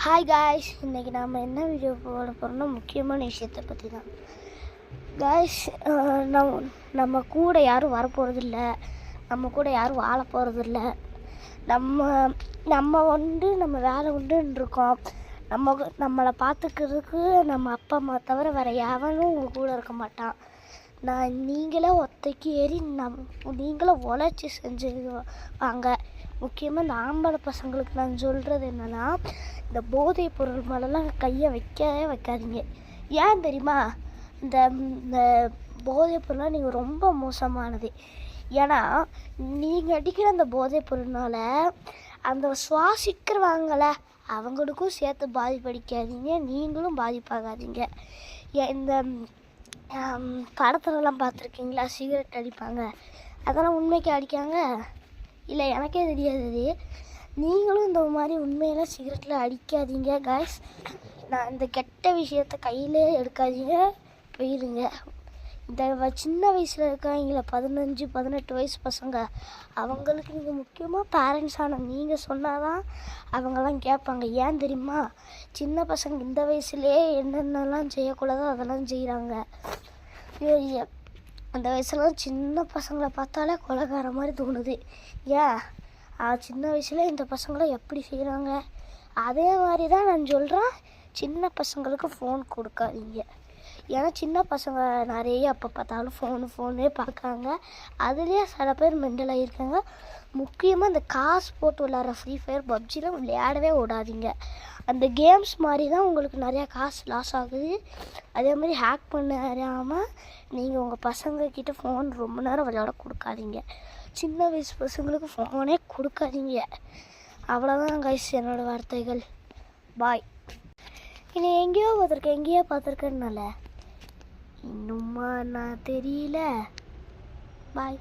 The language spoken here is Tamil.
ஹாய் காய்ஸ், இன்றைக்கி நாம் என்ன வீடியோ போட போகிறோம்னா முக்கியமான விஷயத்தை பற்றி தான் காய்ஸ். நம்ம கூட யாரும் வரப்போகிறதில்ல, நம்ம கூட யாரும் வாழ போகிறதில்ல. நம்ம நம்ம வேலை உண்டுன்னு இருக்கோம். நம்மளை பார்த்துக்கிறதுக்கு நம்ம அப்பா அம்மா தவிர வேறு எவனும் உங்கள் கூட இருக்க மாட்டான். நீங்களே ஒத்தைக்கு ஏறி நீங்களே உழைச்சி செஞ்சு வாங்க. முக்கியமாக இந்த ஆம்பளை பசங்களுக்கு நான் சொல்கிறது என்னென்னா, இந்த போதைப் பொருள் மேலெலாம் கையை வைக்கவே வைக்காதீங்க. ஏன் தெரியுமா? இந்த போதைப் பொருள்லாம் நீங்கள் ரொம்ப மோசமானது. ஏன்னா நீங்கள் அடிக்கிற அந்த போதைப் பொருள்னால அந்த சுவாசிக்கிறவாங்கள அவங்களுக்கும் சேர்த்து பாதிப்படிக்காதீங்க, நீங்களும் பாதிப்பாகாதீங்க. இந்த படத்துலலாம் பார்த்துருக்கீங்களா, சிகரெட் அடிப்பாங்க, அதெல்லாம் உண்மைக்கு அடிக்காங்க இல்லை, எனக்கே தெரியாது. நீங்களும் இந்த மாதிரி உண்மையில சிகரெட்டில் அடிக்காதீங்க காய்ஸ். இந்த கெட்ட விஷயத்த கையிலே எடுக்காதீங்க, போயிருங்க. இந்த சின்ன வயசில் இருக்காங்கள 15-18 வயசு பசங்க, அவங்களுக்கு நீங்கள் முக்கியமாக பேரண்ட்ஸான நீங்கள் சொன்னால் தான் அவங்கெல்லாம் கேட்பாங்க. ஏன் தெரியுமா? சின்ன பசங்க இந்த வயசுலேயே என்னென்னலாம் செய்யக்கூடாதோ அதெல்லாம் செய்கிறாங்க. அந்த வயசுலாம் சின்ன பசங்களை பார்த்தாலே கொலைகார மாதிரி தோணுது. ஏன் சின்ன வயசுல இந்த பசங்களாம் எப்படி செய்கிறாங்க? அதே மாதிரி தான் நான் சொல்கிறேன், சின்ன பசங்களுக்கு ஃபோன் கொடுக்காதீங்க. ஏன்னா சின்ன பசங்க நிறைய அப்போ பார்த்தாலும் ஃபோனே பார்க்காங்க. அதுலேயே சில பேர் மெண்டல் ஆகியிருக்காங்க. முக்கியமாக இந்த காசு போட்டு விளாட்ற ஃப்ரீ ஃபயர், பப்ஜிலாம் விளையாடவே விடாதீங்க. அந்த கேம்ஸ் மாதிரி தான் உங்களுக்கு நிறையா காசு லாஸ் ஆகுது. அதே மாதிரி ஹேக் பண்ணாமல் நீங்கள் உங்கள் பசங்கக்கிட்ட ஃபோன் ரொம்ப நேரம் விளையாட கொடுக்காதீங்க. சின்ன வயசு பசங்களுக்கு ஃபோனே கொடுக்காதீங்க. அவ்வளோதான் கைஸ் என்னோடய வார்த்தைகள். பாய். என்னை எங்கேயோ பார்த்துருக்கேன்னால இன்னுமா நான் தெரியல. பாய்.